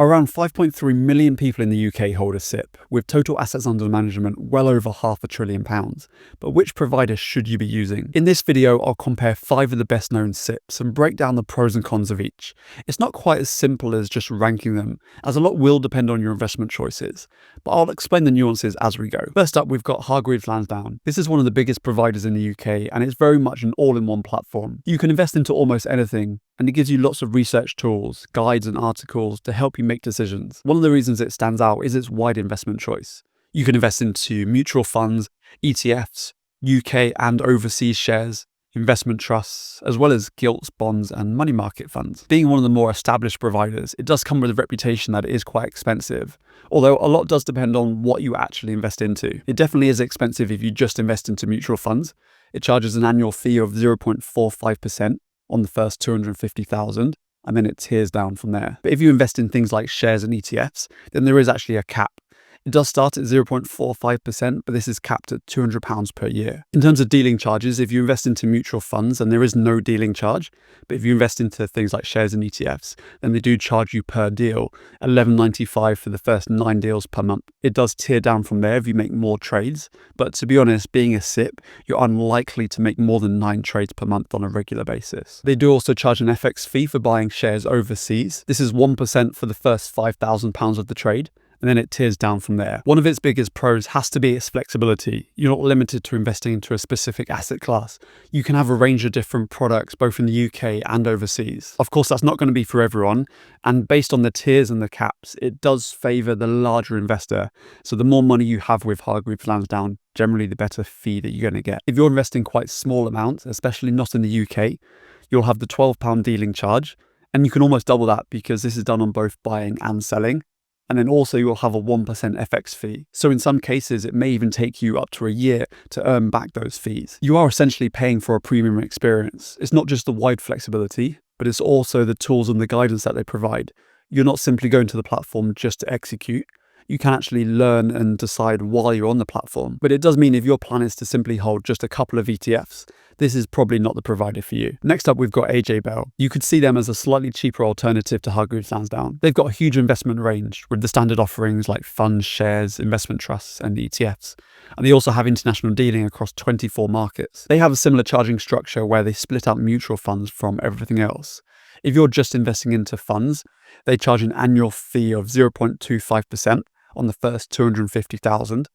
Around 5.3 million people in the UK hold a SIPP, with total assets under management well over £500 billion. But which provider should you be using? In this video, I'll compare 5 of the best known SIPPs and break down the pros and cons of each. It's not quite as simple as just ranking them, as a lot will depend on your investment choices, but I'll explain the nuances as we go. First up, we've got Hargreaves Lansdown. This is one of the biggest providers in the UK, and it's very much an all-in-one platform. You can invest into almost anything, and it gives you lots of research tools, guides and articles to help you make decisions. One of the reasons it stands out is its wide investment choice. You can invest into mutual funds, ETFs, UK and overseas shares, investment trusts, as well as gilts, bonds and money market funds. Being one of the more established providers, it does come with a reputation that it is quite expensive, although a lot does depend on what you actually invest into. It definitely is expensive if you just invest into mutual funds. It charges an annual fee of 0.45%. on the first 250,000, and then it tiers down from there. But if you invest in things like shares and ETFs, then there is actually a cap. It does start at 0.45%, but this is capped at £200 per year. In terms of dealing charges, if you invest into mutual funds, then there is no dealing charge. But if you invest into things like shares and ETFs, then they do charge you per deal, £11.95 for the first 9 deals per month. It does tier down from there if you make more trades. But to be honest, being a SIPP, you're unlikely to make more than 9 trades per month on a regular basis. They do also charge an FX fee for buying shares overseas. This is 1% for the first £5,000 of the trade, and then it tiers down from there. One of its biggest pros has to be its flexibility. You're not limited to investing into a specific asset class. You can have a range of different products, both in the UK and overseas. Of course, that's not going to be for everyone, and based on the tiers and the caps, it does favour the larger investor. So the more money you have with Hargreaves Lansdown, generally the better fee that you're going to get. If you're investing quite small amounts, especially not in the UK, you'll have the £12 dealing charge, and you can almost double that because this is done on both buying and selling. And then also you'll have a 1% FX fee. So in some cases, it may even take you up to a year to earn back those fees. You are essentially paying for a premium experience. It's not just the wide flexibility, but it's also the tools and the guidance that they provide. You're not simply going to the platform just to execute. You can actually learn and decide while you're on the platform. But it does mean if your plan is to simply hold just a couple of ETFs, this is probably not the provider for you. Next up, we've got AJ Bell. You could see them as a slightly cheaper alternative to Hargreaves Lansdown. They've got a huge investment range with the standard offerings like funds, shares, investment trusts, and ETFs. And they also have international dealing across 24 markets. They have a similar charging structure where they split out mutual funds from everything else. If you're just investing into funds, they charge an annual fee of 0.25% on the first 250,000.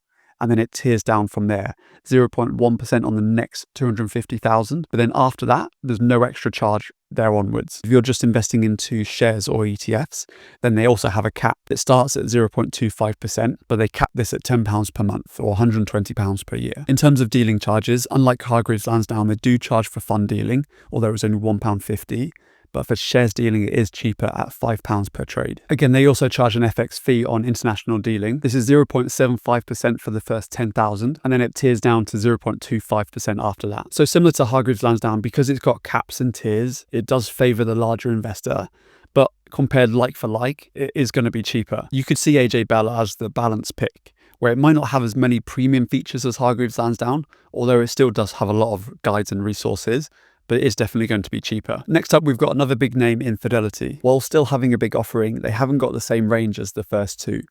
And then it tiers down from there, 0.1% on the next 250,000. But then after that, there's no extra charge there onwards. If you're just investing into shares or ETFs, then they also have a cap that starts at 0.25%, but they cap this at £10 per month or £120 per year. In terms of dealing charges, unlike Hargreaves Lansdown, they do charge for fund dealing, although it's only £1.50. But for shares dealing, it is cheaper at £5 per trade. Again, they also charge an FX fee on international dealing. This is 0.75% for the first 10,000, and then it tiers down to 0.25% after that. So similar to Hargreaves Lansdown, because it's got caps and tiers, it does favour the larger investor. But compared like for like, it is going to be cheaper. You could see AJ Bell as the balance pick, where it might not have as many premium features as Hargreaves Lansdown, although it still does have a lot of guides and resources. But it is definitely going to be cheaper. Next up, we've got another big name in Fidelity. While still having a big offering, they haven't got the same range as the first two.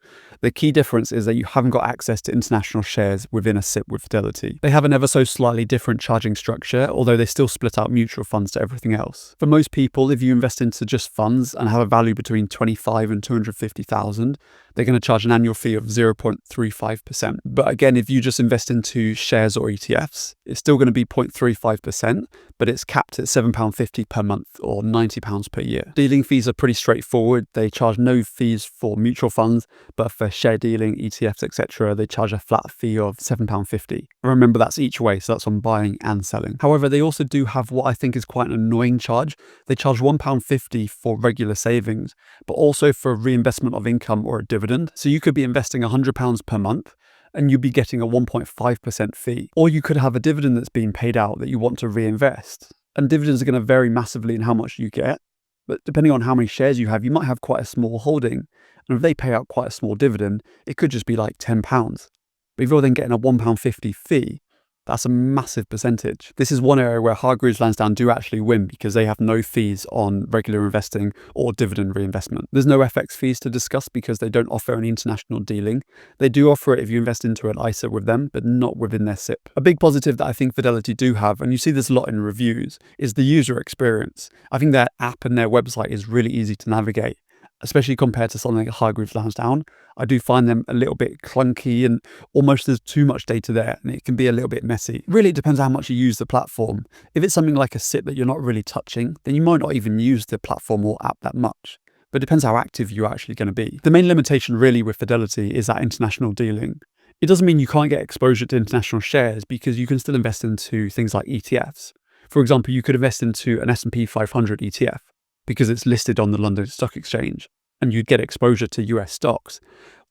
The key difference is that you haven't got access to international shares within a SIPP with Fidelity. They have an ever so slightly different charging structure, although they still split out mutual funds to everything else. For most people, if you invest into just funds and have a value between 25 and 250,000, they're going to charge an annual fee of 0.35%. But again, if you just invest into shares or ETFs, it's still going to be 0.35%, but it's capped at £7.50 per month or £90 per year. Dealing fees are pretty straightforward. They charge no fees for mutual funds, but for share dealing, ETFs, etc., they charge a flat fee of £7.50. Remember, that's each way, so that's on buying and selling. However, they also do have what I think is quite an annoying charge. They charge £1.50 for regular savings, but also for reinvestment of income or a dividend. So you could be investing £100 per month and you'd be getting a 1.5% fee. Or you could have a dividend that's being paid out that you want to reinvest. And dividends are going to vary massively in how much you get. But depending on how many shares you have, you might have quite a small holding. And if they pay out quite a small dividend, it could just be like £10. But if you're then getting a £1.50 fee, That's a massive percentage. This is one area where Hargreaves Lansdown do actually win because they have no fees on regular investing or dividend reinvestment. There's no FX fees to discuss because they don't offer any international dealing. They do offer it if you invest into an ISA with them, but not within their SIPP. A big positive that I think Fidelity do have, and you see this a lot in reviews, is the user experience. I think their app and their website is really easy to navigate, especially compared to something like Hargreaves Lansdown. I do find them a little bit clunky and almost there's too much data there and it can be a little bit messy. Really, it depends how much you use the platform. If it's something like a SIPP that you're not really touching, then you might not even use the platform or app that much. But it depends how active you're actually going to be. The main limitation really with Fidelity is that international dealing. It doesn't mean you can't get exposure to international shares because you can still invest into things like ETFs. For example, you could invest into an S&P 500 ETF because it's listed on the London Stock Exchange, and you'd get exposure to US stocks.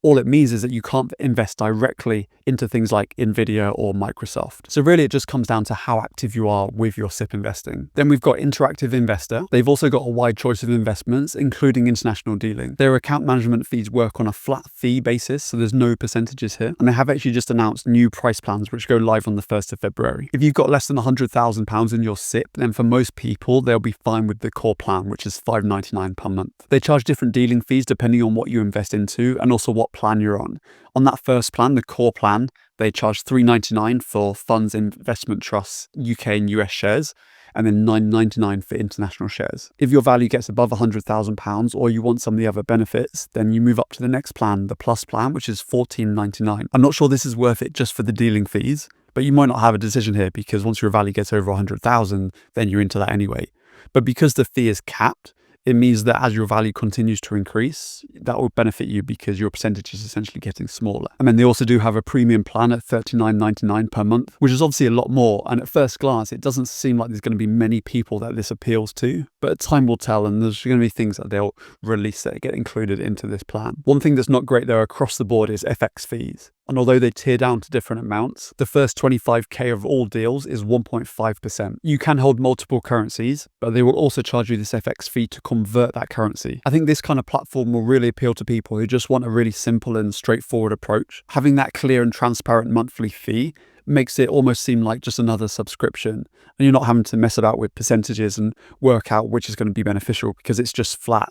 All it means is that you can't invest directly into things like Nvidia or Microsoft. So really it just comes down to how active you are with your SIPP investing. Then we've got Interactive Investor. They've also got a wide choice of investments, including international dealing. Their account management fees work on a flat fee basis, so there's no percentages here. And they have actually just announced new price plans, which go live on the 1st of February. If you've got less than £100,000 in your SIPP, then for most people, they'll be fine with the core plan, which is $5.99 per month. They charge different dealing fees depending on what you invest into and also what plan you're on. On that first plan, the core plan, they charge $3.99 for funds, investment trusts, UK and US shares, and then $9.99 for international shares. If your value gets above £100,000 or you want some of the other benefits, then you move up to the next plan, the plus plan, which is $14.99. I'm not sure this is worth it just for the dealing fees, but you might not have a decision here because once your value gets over 100,000, then you're into that anyway. But because the fee is capped, it means that as your value continues to increase, that will benefit you because your percentage is essentially getting smaller. And then they also do have a premium plan at $39.99 per month, which is obviously a lot more. And at first glance, it doesn't seem like there's going to be many people that this appeals to, but time will tell. And there's going to be things that they'll release that get included into this plan. One thing that's not great though across the board is FX fees. And although they tier down to different amounts, the first 25k of all deals is 1.5%. You can hold multiple currencies, but they will also charge you this FX fee to convert that currency. I think this kind of platform will really appeal to people who just want a really simple and straightforward approach. Having that clear and transparent monthly fee makes it almost seem like just another subscription, and you're not having to mess about with percentages and work out which is going to be beneficial because it's just flat.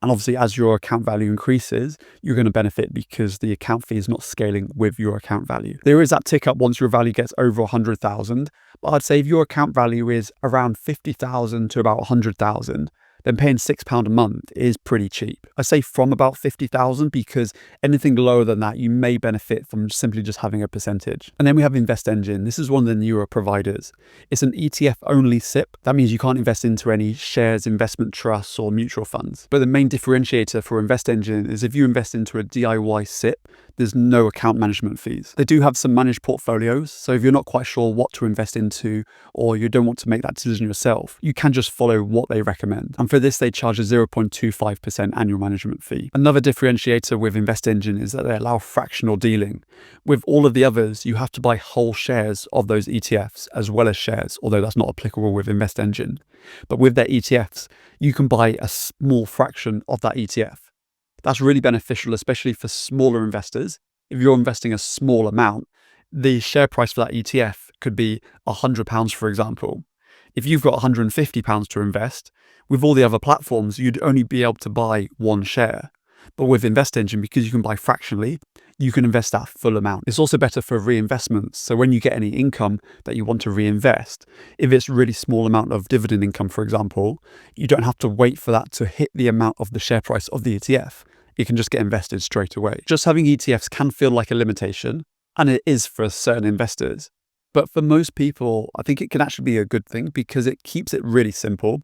And obviously, as your account value increases, you're going to benefit because the account fee is not scaling with your account value. There is that tick up once your value gets over 100,000. But I'd say if your account value is around 50,000 to about 100,000, then paying £6 a month is pretty cheap. I say from about 50,000 because anything lower than that, you may benefit from simply just having a percentage. And then we have Invest Engine. This is one of the newer providers. It's an ETF only SIPP. That means you can't invest into any shares, investment trusts or mutual funds. But the main differentiator for Invest Engine is if you invest into a DIY SIPP, there's no account management fees. They do have some managed portfolios, so if you're not quite sure what to invest into or you don't want to make that decision yourself, you can just follow what they recommend. And for this, they charge a 0.25% annual management fee. Another differentiator with Invest Engine is that they allow fractional dealing. With all of the others, you have to buy whole shares of those ETFs as well as shares, although that's not applicable with Invest Engine. But with their ETFs, you can buy a small fraction of that ETF. That's really beneficial, especially for smaller investors. If you're investing a small amount, the share price for that ETF could be £100, for example. If you've got £150 to invest, with all the other platforms, you'd only be able to buy one share. But with Invest Engine, because you can buy fractionally, you can invest that full amount. It's also better for reinvestments. So when you get any income that you want to reinvest, if it's really small amount of dividend income, for example, you don't have to wait for that to hit the amount of the share price of the ETF. It can just get invested straight away. Just having ETFs can feel like a limitation, and it is for certain investors. But for most people, I think it can actually be a good thing because it keeps it really simple,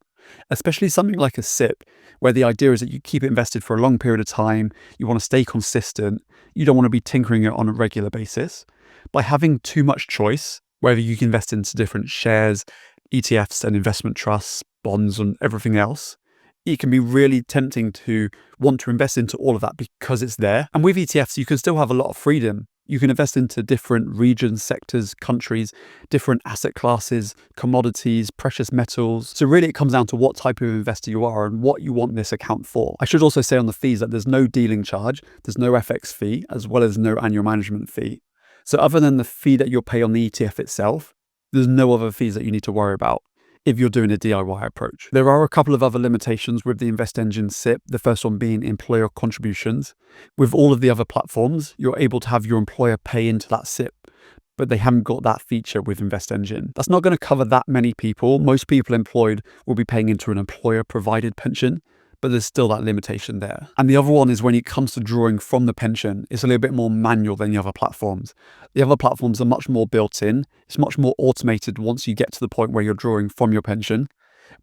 especially something like a SIPP, where the idea is that you keep it invested for a long period of time, you want to stay consistent, you don't want to be tinkering it on a regular basis. By having too much choice, whether you can invest into different shares, ETFs and investment trusts, bonds and everything else, it can be really tempting to want to invest into all of that because it's there. And with ETFs, you can still have a lot of freedom. You can invest into different regions, sectors, countries, different asset classes, commodities, precious metals. So really it comes down to what type of investor you are and what you want this account for. I should also say on the fees that there's no dealing charge, there's no FX fee, as well as no annual management fee. So other than the fee that you'll pay on the ETF itself, there's no other fees that you need to worry about if you're doing a DIY approach. There are a couple of other limitations with the InvestEngine SIPP, the first one being employer contributions. With all of the other platforms, you're able to have your employer pay into that SIPP, but they haven't got that feature with InvestEngine. That's not going to cover that many people. Most people employed will be paying into an employer-provided pension, but there's still that limitation there. And the other one is when it comes to drawing from the pension, it's a little bit more manual than the other platforms. The other platforms are much more built in. It's much more automated once you get to the point where you're drawing from your pension.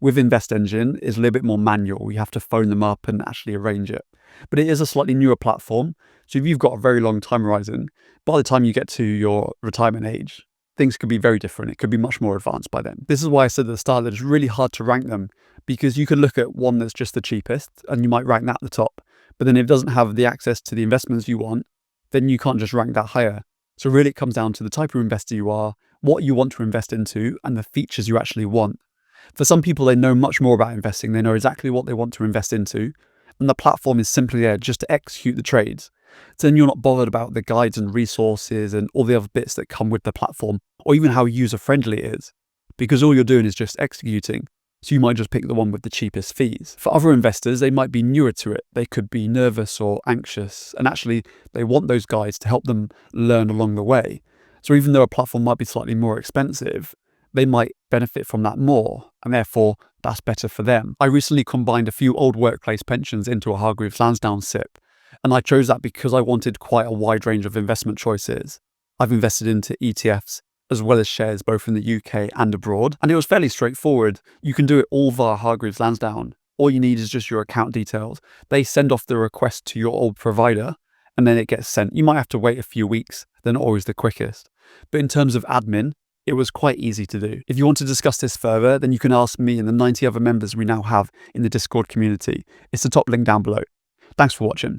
With InvestEngine, it's a little bit more manual. You have to phone them up and actually arrange it. But it is a slightly newer platform. So if you've got a very long time horizon, by the time you get to your retirement age, things could be very different. It could be much more advanced by then. This is why I said at the start that it's really hard to rank them, because you could look at one that's just the cheapest and you might rank that at the top. But then if it doesn't have the access to the investments you want, then you can't just rank that higher. So really it comes down to the type of investor you are, what you want to invest into, and the features you actually want. For some people, they know much more about investing. They know exactly what they want to invest into, and the platform is simply there just to execute the trades. So then you're not bothered about the guides and resources and all the other bits that come with the platform, or even how user-friendly it is, because all you're doing is just executing. So you might just pick the one with the cheapest fees. For other investors, they might be newer to it. They could be nervous or anxious, and actually they want those guides to help them learn along the way. So even though a platform might be slightly more expensive, they might benefit from that more, and therefore that's better for them. I recently combined a few old workplace pensions into a Hargreaves Lansdown SIPP, and I chose that because I wanted quite a wide range of investment choices. I've invested into ETFs as well as shares both in the UK and abroad, and it was fairly straightforward. You can do it all via Hargreaves Lansdown. All you need is just your account details. They send off the request to your old provider, and then it gets sent. You might have to wait a few weeks, they're not always the quickest. But in terms of admin, it was quite easy to do. If you want to discuss this further, then you can ask me and the 90 other members we now have in the Discord community. It's the top link down below. Thanks for watching.